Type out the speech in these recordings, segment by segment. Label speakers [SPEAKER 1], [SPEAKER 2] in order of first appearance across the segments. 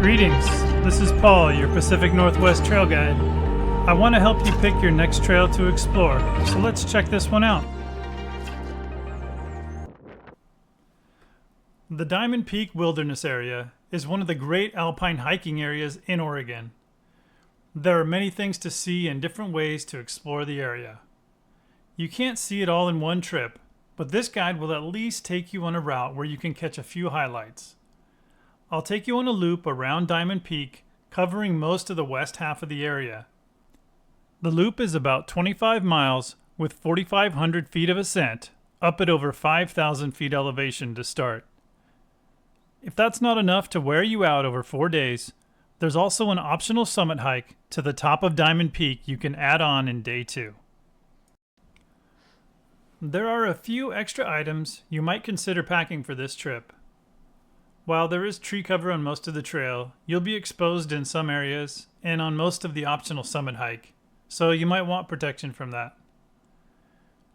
[SPEAKER 1] Greetings, this is Paul, your Pacific Northwest trail guide. I want to help you pick your next trail to explore, so let's check this one out. The Diamond Peak Wilderness Area is one of the great alpine hiking areas in Oregon. There are many things to see and different ways to explore the area. You can't see it all in one trip, but this guide will at least take you on a route where you can catch a few highlights. I'll take you on a loop around Diamond Peak, covering most of the west half of the area. The loop is about 25 miles with 4,500 feet of ascent, up at over 5,000 feet elevation to start. If that's not enough to wear you out over 4 days, there's also an optional summit hike to the top of Diamond Peak you can add on in day 2. There are a few extra items you might consider packing for this trip. While there is tree cover on most of the trail, you'll be exposed in some areas and on most of the optional summit hike, so you might want protection from that.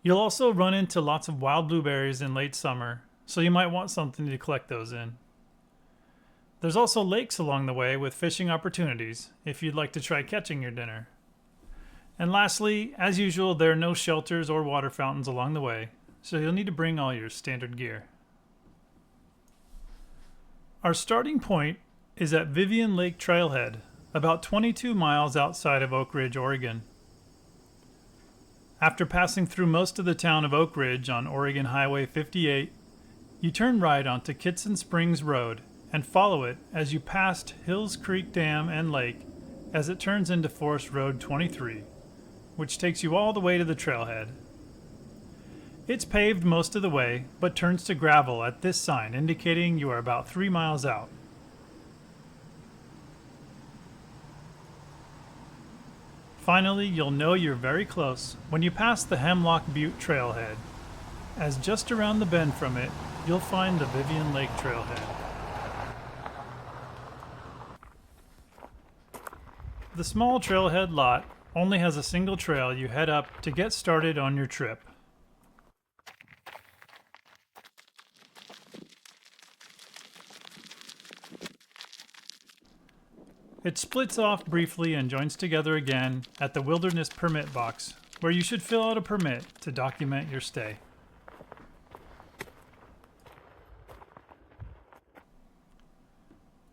[SPEAKER 1] You'll also run into lots of wild blueberries in late summer, so you might want something to collect those in. There's also lakes along the way with fishing opportunities if you'd like to try catching your dinner. And lastly, as usual, there are no shelters or water fountains along the way, so you'll need to bring all your standard gear. Our starting point is at Corrigan Lake Trailhead, about 22 miles outside of Oakridge, Oregon. After passing through most of the town of Oakridge on Oregon Highway 58, you turn right onto Kitson Springs Road and follow it as you pass Hills Creek Dam and Lake as it turns into Forest Road 23, which takes you all the way to the trailhead. It's paved most of the way, but turns to gravel at this sign, indicating you are about 3 miles out. Finally, you'll know you're very close when you pass the Hemlock Butte trailhead, as just around the bend from it, you'll find the Corrigan Lake trailhead. The small trailhead lot only has a single trail you head up to get started on your trip. It splits off briefly and joins together again at the Wilderness Permit box, where you should fill out a permit to document your stay.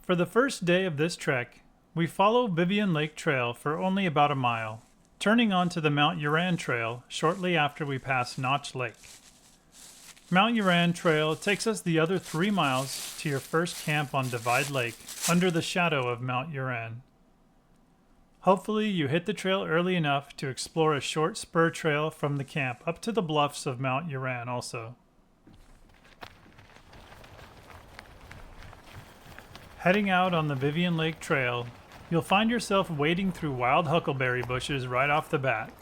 [SPEAKER 1] For the first day of this trek, we follow Corrigan Lake Trail for only about a mile, turning onto the Mount Uran Trail shortly after we pass Notch Lake. Mount Uran Trail takes us the other 3 miles to your first camp on Divide Lake, under the shadow of Mount Uran. Hopefully you hit the trail early enough to explore a short spur trail from the camp up to the bluffs of Mount Uran also. Heading out on the Corrigan Lake Trail, you'll find yourself wading through wild huckleberry bushes right off the bat,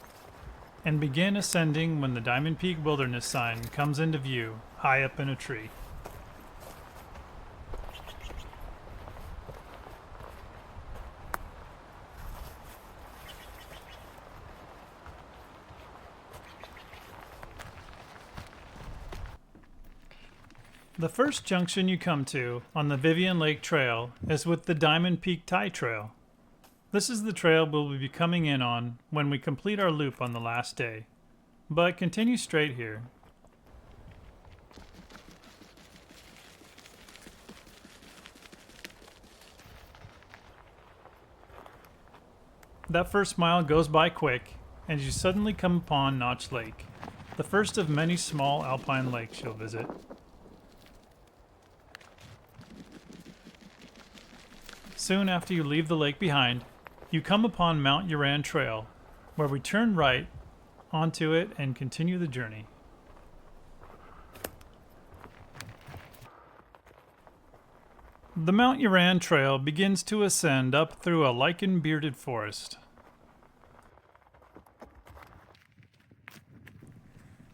[SPEAKER 1] and begin ascending when the Diamond Peak Wilderness sign comes into view, high up in a tree. The first junction you come to on the Corrigan Lake Trail is with the Diamond Peak Tie Trail. This is the trail we'll be coming in on when we complete our loop on the last day, but continue straight here. That first mile goes by quick, and you suddenly come upon Notch Lake, the first of many small alpine lakes you'll visit. Soon after you leave the lake behind, you come upon Mount Uran Trail, where we turn right onto it and continue the journey. The Mount Uran Trail begins to ascend up through a lichen-bearded forest.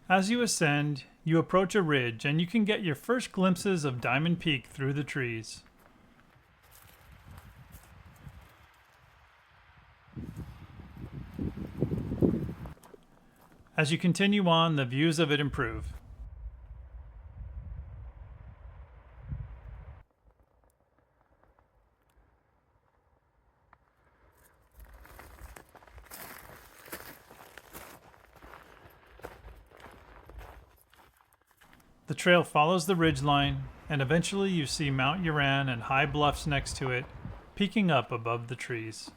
[SPEAKER 1] As you ascend, you approach a ridge and you can get your first glimpses of Diamond Peak through the trees. As you continue on, the views of it improve. The trail follows the ridgeline, and eventually you see Mount Uran and high bluffs next to it, peeking up above the trees.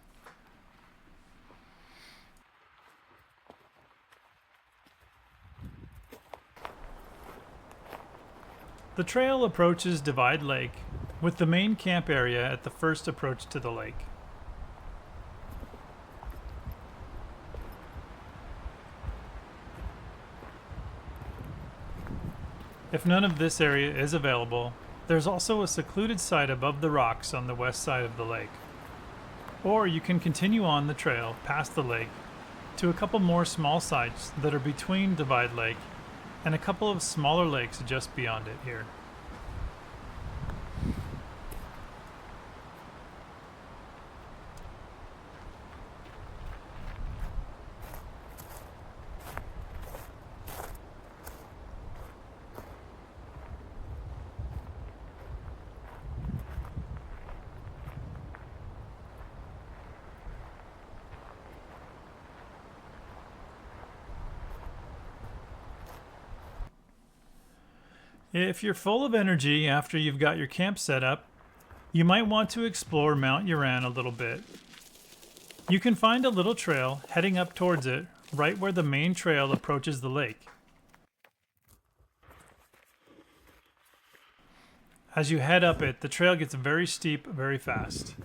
[SPEAKER 1] The trail approaches Divide Lake, with the main camp area at the first approach to the lake. If none of this area is available, there's also a secluded site above the rocks on the west side of the lake. Or you can continue on the trail past the lake to a couple more small sites that are between Divide Lake and a couple of smaller lakes just beyond it here. If you're full of energy after you've got your camp set up, you might want to explore Mount Uran a little bit. You can find a little trail heading up towards it right where the main trail approaches the lake. As you head up it, the trail gets very steep very fast.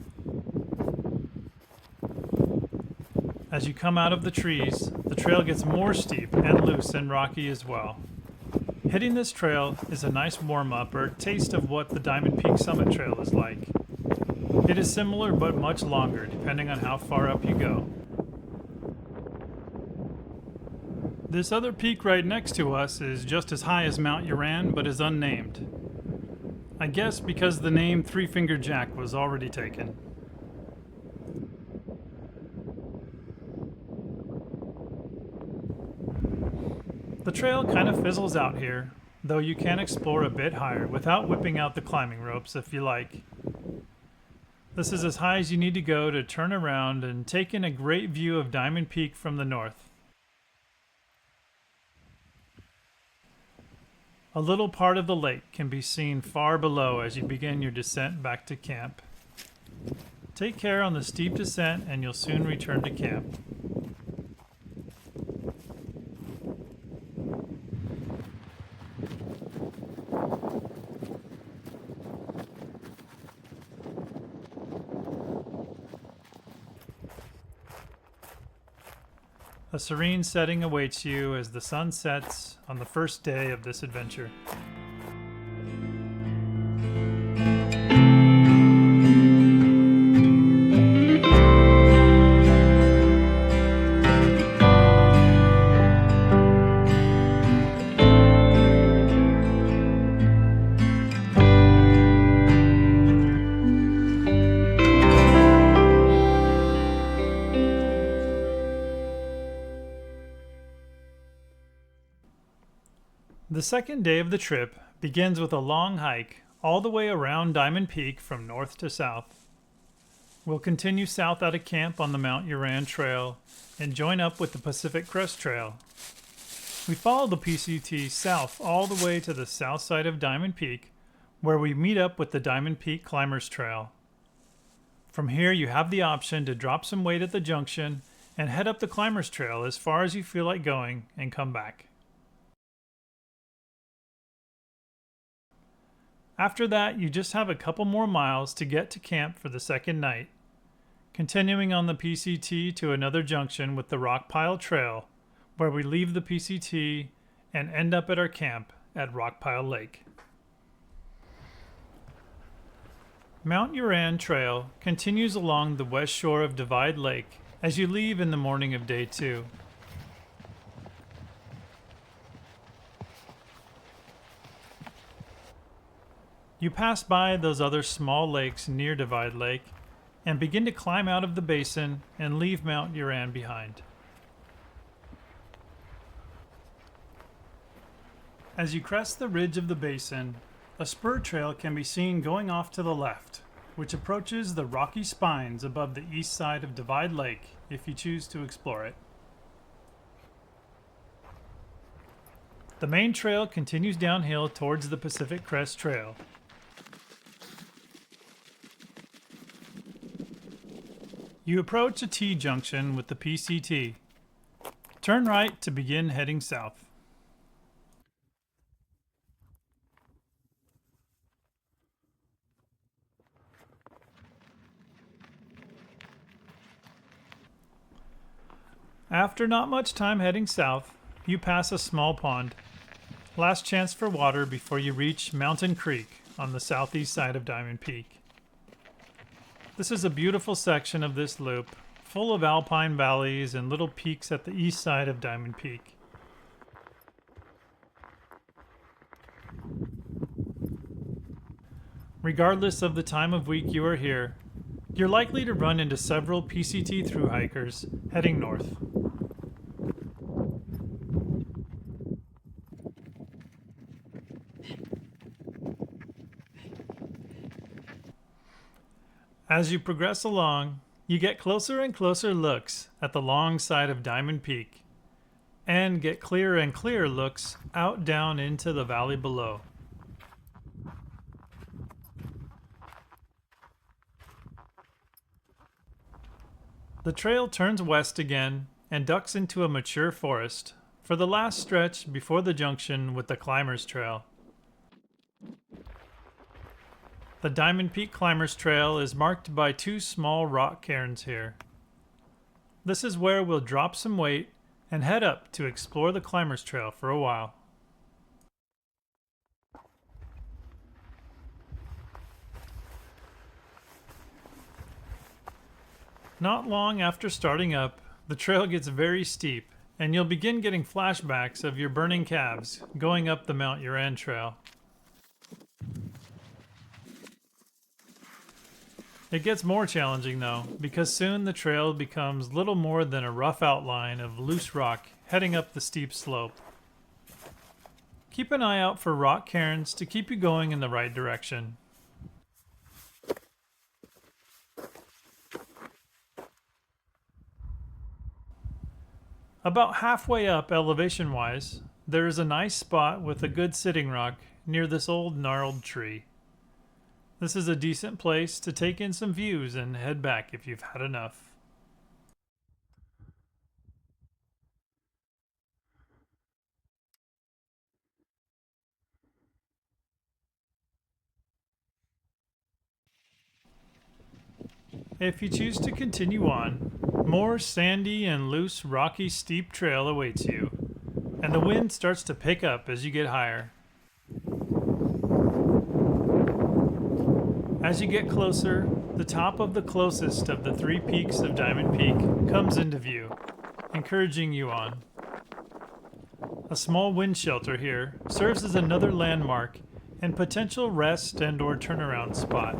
[SPEAKER 1] As you come out of the trees, the trail gets more steep and loose and rocky as well. Hitting this trail is a nice warm-up or taste of what the Diamond Peak Summit Trail is like. It is similar but much longer depending on how far up you go. This other peak right next to us is just as high as Mount Uran but is unnamed. I guess because the name Three Finger Jack was already taken. The trail kind of fizzles out here, though you can explore a bit higher without whipping out the climbing ropes if you like. This is as high as you need to go to turn around and take in a great view of Diamond Peak from the north. A little part of the lake can be seen far below as you begin your descent back to camp. Take care on the steep descent and you'll soon return to camp. A serene setting awaits you as the sun sets on the first day of this adventure. The second day of the trip begins with a long hike all the way around Diamond Peak from north to south. We'll continue south out of camp on the Mount Uran Trail and join up with the Pacific Crest Trail. We follow the PCT south all the way to the south side of Diamond Peak, where we meet up with the Diamond Peak Climbers Trail. From here you have the option to drop some weight at the junction and head up the Climbers Trail as far as you feel like going and come back. After that, you just have a couple more miles to get to camp for the second night, continuing on the PCT to another junction with the Rockpile Trail, where we leave the PCT and end up at our camp at Rockpile Lake. Mount Uran Trail continues along the west shore of Divide Lake as you leave in the morning of day 2. You pass by those other small lakes near Divide Lake and begin to climb out of the basin and leave Mount Uran behind. As you crest the ridge of the basin, a spur trail can be seen going off to the left, which approaches the rocky spines above the east side of Divide Lake if you choose to explore it. The main trail continues downhill towards the Pacific Crest Trail. You approach a T-junction with the PCT. Turn right to begin heading south. After not much time heading south, you pass a small pond. Last chance for water before you reach Mountain Creek on the southeast side of Diamond Peak. This is a beautiful section of this loop, full of alpine valleys and little peaks at the east side of Diamond Peak. Regardless of the time of week you are here, you're likely to run into several PCT thru hikers heading north. As you progress along, you get closer and closer looks at the long side of Diamond Peak, and get clearer and clearer looks out down into the valley below. The trail turns west again and ducks into a mature forest for the last stretch before the junction with the Climbers Trail. The Diamond Peak Climbers Trail is marked by two small rock cairns here. This is where we'll drop some weight and head up to explore the Climbers Trail for a while. Not long after starting up, the trail gets very steep, and you'll begin getting flashbacks of your burning calves going up the Mount Uran Trail. It gets more challenging though, because soon the trail becomes little more than a rough outline of loose rock heading up the steep slope. Keep an eye out for rock cairns to keep you going in the right direction. About halfway up elevation-wise, there is a nice spot with a good sitting rock near this old gnarled tree. This is a decent place to take in some views and head back if you've had enough. If you choose to continue on, more sandy and loose rocky steep trail awaits you, and the wind starts to pick up as you get higher. As you get closer, the top of the closest of the three peaks of Diamond Peak comes into view, encouraging you on. A small wind shelter here serves as another landmark and potential rest and or turnaround spot.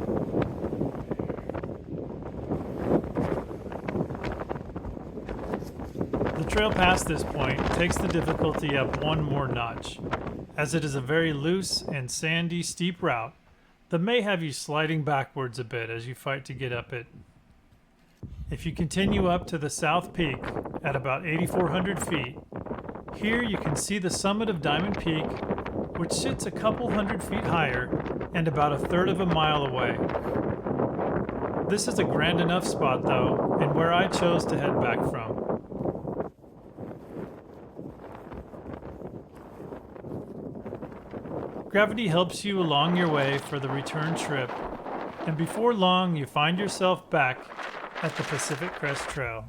[SPEAKER 1] The trail past this point takes the difficulty up one more notch, as it is a very loose and sandy steep route that may have you sliding backwards a bit as you fight to get up it. If you continue up to the south peak at about 8,400 feet, here you can see the summit of Diamond Peak, which sits a couple hundred feet higher and about a third of a mile away. This is a grand enough spot though, and where I chose to head back from. Gravity helps you along your way for the return trip, and before long you find yourself back at the Pacific Crest Trail.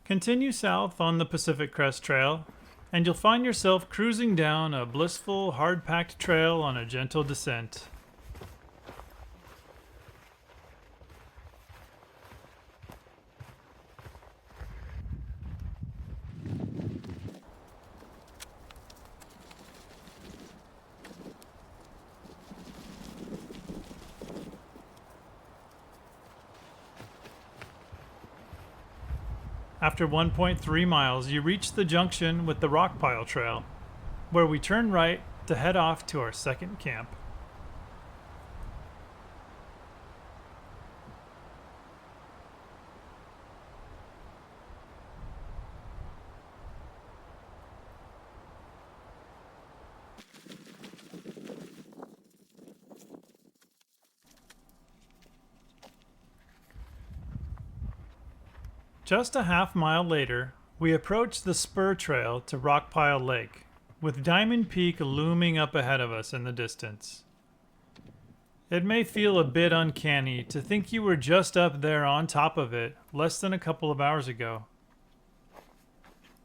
[SPEAKER 1] Continue south on the Pacific Crest Trail, and you'll find yourself cruising down a blissful, hard-packed trail on a gentle descent. After 1.3 miles, you reach the junction with the Rockpile Trail, where we turn right to head off to our second camp. Just a half-mile later, we approach the spur trail to Rockpile Lake, with Diamond Peak looming up ahead of us in the distance. It may feel a bit uncanny to think you were just up there on top of it less than a couple of hours ago.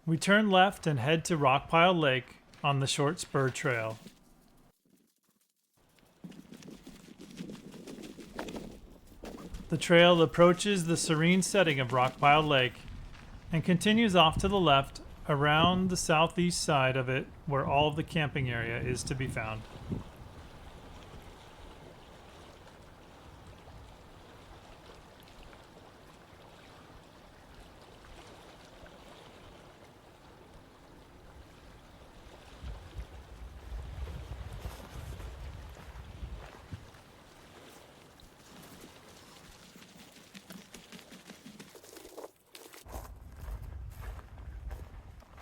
[SPEAKER 1] We turn left and head to Rockpile Lake on the short spur trail. The trail approaches the serene setting of Rockpile Lake and continues off to the left around the southeast side of it where all of the camping area is to be found.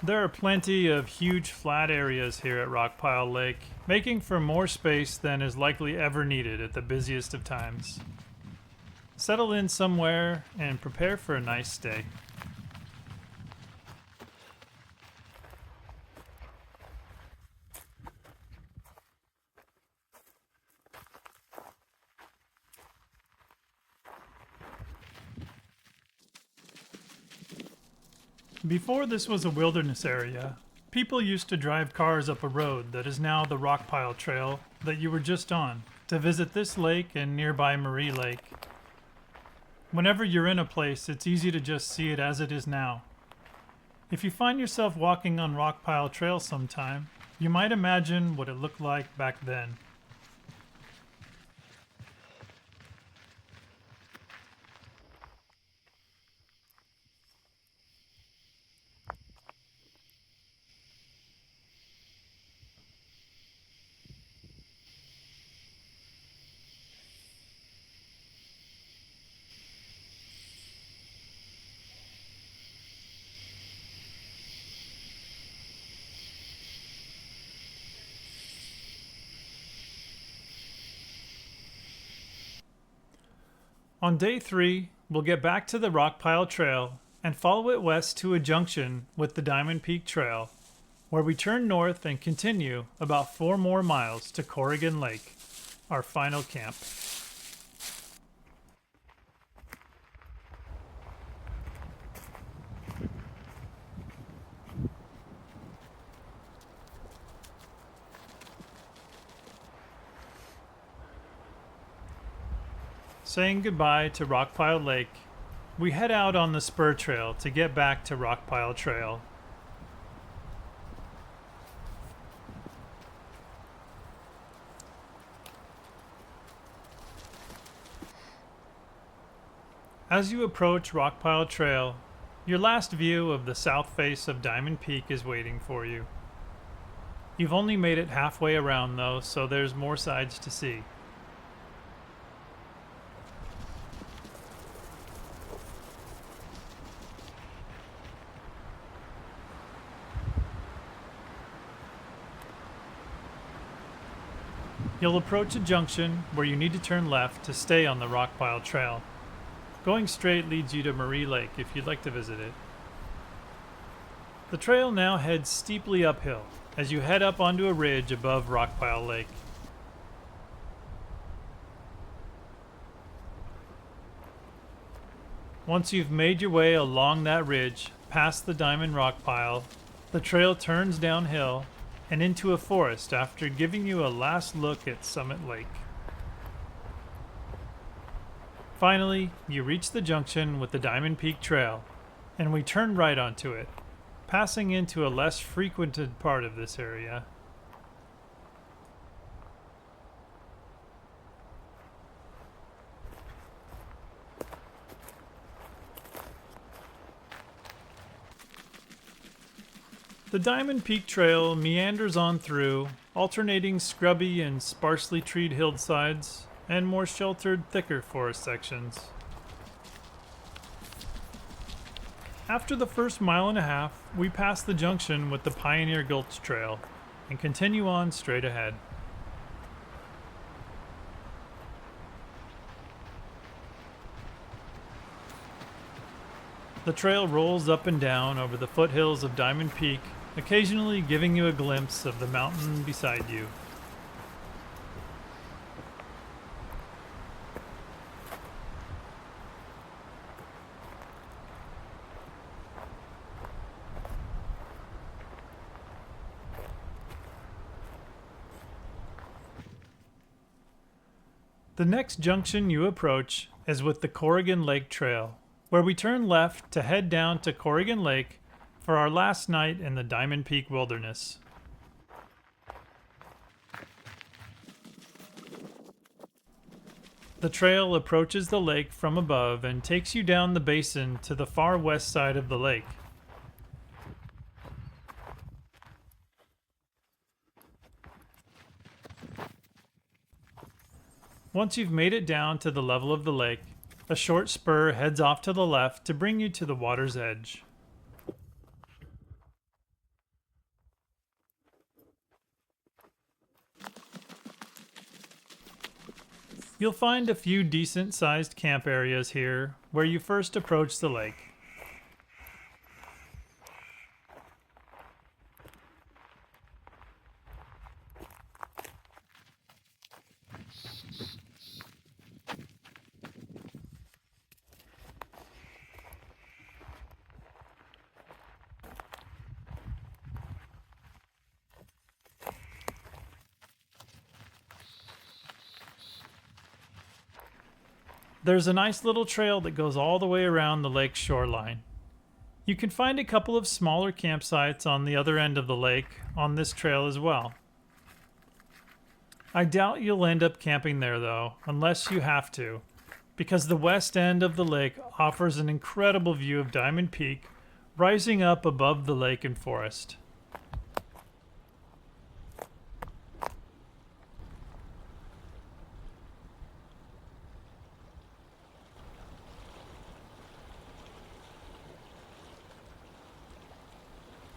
[SPEAKER 1] There are plenty of huge flat areas here at Rockpile Lake, making for more space than is likely ever needed at the busiest of times. Settle in somewhere and prepare for a nice stay. Before this was a wilderness area, people used to drive cars up a road that is now the Rockpile Trail that you were just on to visit this lake and nearby Marie Lake. Whenever you're in a place, it's easy to just see it as it is now. If you find yourself walking on Rockpile Trail sometime, you might imagine what it looked like back then. On day 3, we'll get back to the Rockpile Trail and follow it west to a junction with the Diamond Peak Trail, where we turn north and continue about 4 more miles to Corrigan Lake, our final camp. Saying goodbye to Rockpile Lake, we head out on the spur trail to get back to Rockpile Trail. As you approach Rockpile Trail, your last view of the south face of Diamond Peak is waiting for you. You've only made it halfway around though, so there's more sides to see. You'll approach a junction where you need to turn left to stay on the Rockpile Trail. Going straight leads you to Marie Lake if you'd like to visit it. The trail now heads steeply uphill as you head up onto a ridge above Rockpile Lake. Once you've made your way along that ridge, past the Diamond Rock Pile, the trail turns downhill and into a forest after giving you a last look at Summit Lake. Finally, you reach the junction with the Diamond Peak Trail, and we turn right onto it, passing into a less frequented part of this area. The Diamond Peak Trail meanders on through, alternating scrubby and sparsely treed hillsides and more sheltered, thicker forest sections. After the first mile and a half, we pass the junction with the Pioneer Gulch Trail and continue on straight ahead. The trail rolls up and down over the foothills of Diamond Peak, occasionally giving you a glimpse of the mountain beside you. The next junction you approach is with the Corrigan Lake Trail, where we turn left to head down to Corrigan Lake for our last night in the Diamond Peak Wilderness. The trail approaches the lake from above and takes you down the basin to the far west side of the lake. Once you've made it down to the level of the lake, a short spur heads off to the left to bring you to the water's edge. You'll find a few decent-sized camp areas here where you first approach the lake. There's a nice little trail that goes all the way around the lake's shoreline. You can find a couple of smaller campsites on the other end of the lake on this trail as well. I doubt you'll end up camping there though, unless you have to, because the west end of the lake offers an incredible view of Diamond Peak rising up above the lake and forest.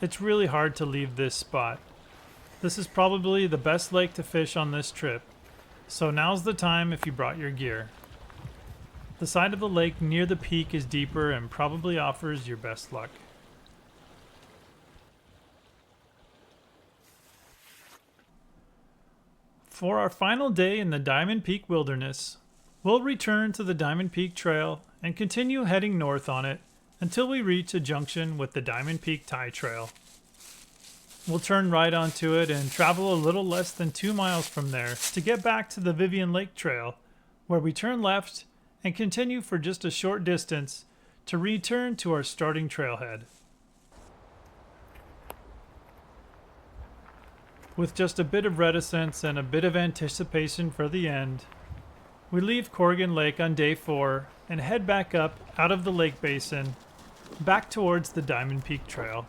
[SPEAKER 1] It's really hard to leave this spot. This is probably the best lake to fish on this trip, so now's the time if you brought your gear. The side of the lake near the peak is deeper and probably offers your best luck. For our final day in the Diamond Peak Wilderness, we'll return to the Diamond Peak Trail and continue heading north on it until we reach a junction with the Diamond Peak Tie Trail. We'll turn right onto it and travel a little less than 2 miles from there to get back to the Vivian Lake Trail, where we turn left and continue for just a short distance to return to our starting trailhead. With just a bit of reticence and a bit of anticipation for the end, we leave Corrigan Lake on day 4 and head back up out of the lake basin, back towards the Diamond Peak Trail.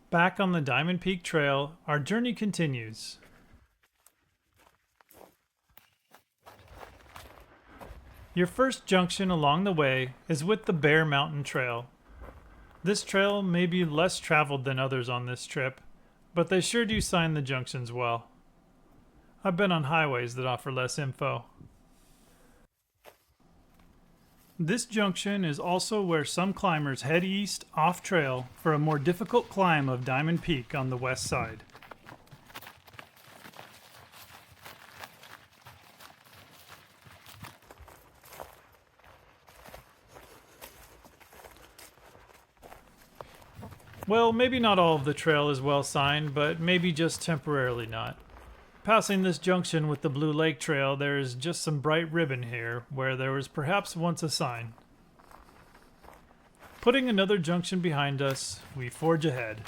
[SPEAKER 1] Back on the Diamond Peak Trail, our journey continues. Your first junction along the way is with the Bear Mountain Trail. This trail may be less traveled than others on this trip, but they sure do sign the junctions well. I've been on highways that offer less info. This junction is also where some climbers head east off trail for a more difficult climb of Diamond Peak on the west side. Well, maybe not all of the trail is well signed, but maybe just temporarily not. Passing this junction with the Blue Lake Trail, there is just some bright ribbon here where there was perhaps once a sign. Putting another junction behind us, we forge ahead.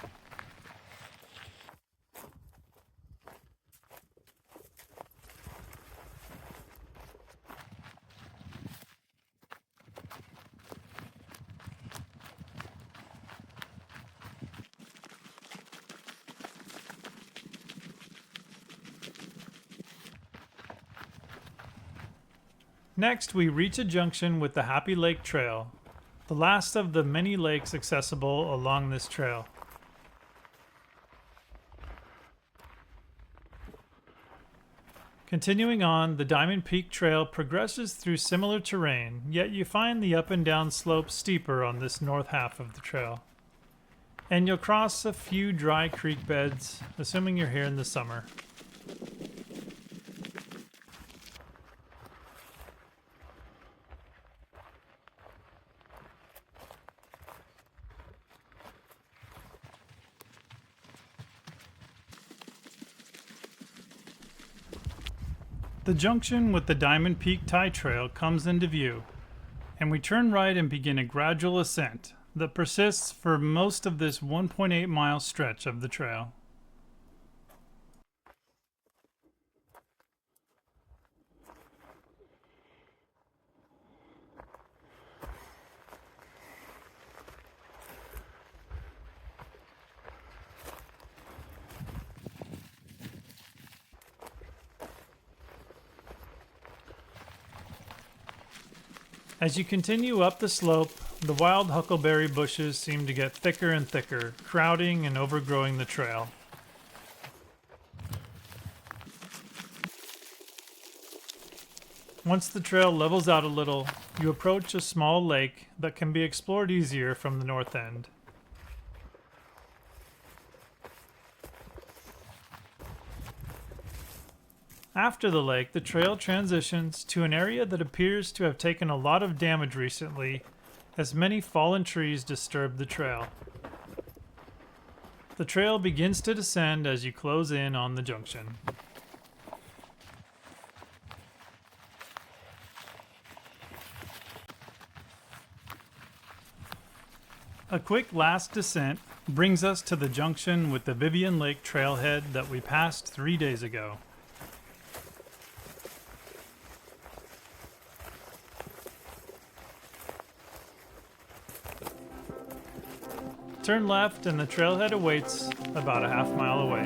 [SPEAKER 1] Next, we reach a junction with the Happy Lake Trail, the last of the many lakes accessible along this trail. Continuing on, the Diamond Peak Trail progresses through similar terrain, yet you find the up and down slopes steeper on this north half of the trail. And you'll cross a few dry creek beds, assuming you're here in the summer. The junction with the Diamond Peak Tie Trail comes into view, and we turn right and begin a gradual ascent that persists for most of this 1.8-mile stretch of the trail. As you continue up the slope, the wild huckleberry bushes seem to get thicker and thicker, crowding and overgrowing the trail. Once the trail levels out a little, you approach a small lake that can be explored easier from the north end. After the lake, the trail transitions to an area that appears to have taken a lot of damage recently, as many fallen trees disturb the trail. The trail begins to descend as you close in on the junction. A quick last descent brings us to the junction with the Vivian Lake trailhead that we passed 3 days ago. Turn left and the trailhead awaits about a half-mile away.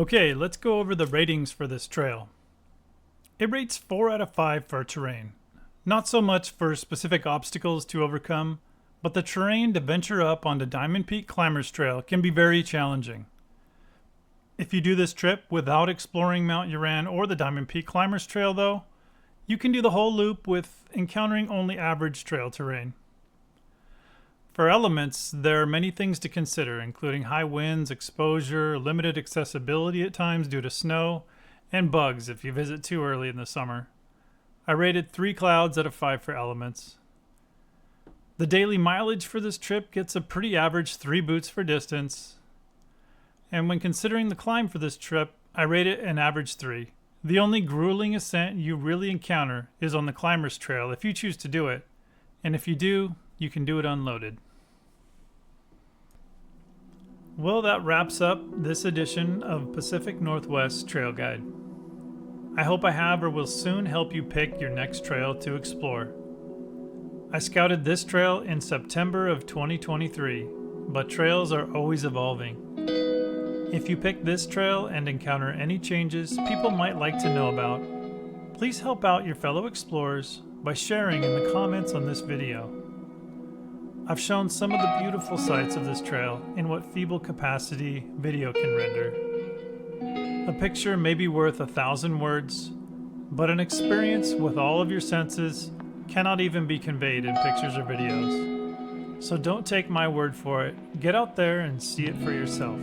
[SPEAKER 1] Okay, let's go over the ratings for this trail. It rates 4 out of 5 for terrain. Not so much for specific obstacles to overcome, but the terrain to venture up onto Diamond Peak Climbers Trail can be very challenging. If you do this trip without exploring Mount Uran or the Diamond Peak Climbers Trail though, you can do the whole loop with encountering only average trail terrain. For elements, there are many things to consider, including high winds, exposure, limited accessibility at times due to snow, and bugs if you visit too early in the summer. I rated 3 clouds out of 5 for elements. The daily mileage for this trip gets a pretty average 3 boots for distance. And when considering the climb for this trip, I rate it an average 3. The only grueling ascent you really encounter is on the Climbers Trail if you choose to do it. And if you do, you can do it unloaded. Well, that wraps up this edition of Pacific Northwest Trail Guide. I hope I have or will soon help you pick your next trail to explore. I scouted this trail in September of 2023, but trails are always evolving. If you pick this trail and encounter any changes people might like to know about, please help out your fellow explorers by sharing in the comments on this video. I've shown some of the beautiful sights of this trail in what feeble capacity video can render. A picture may be worth 1,000 words, but an experience with all of your senses cannot even be conveyed in pictures or videos. So don't take my word for it. Get out there and see it for yourself.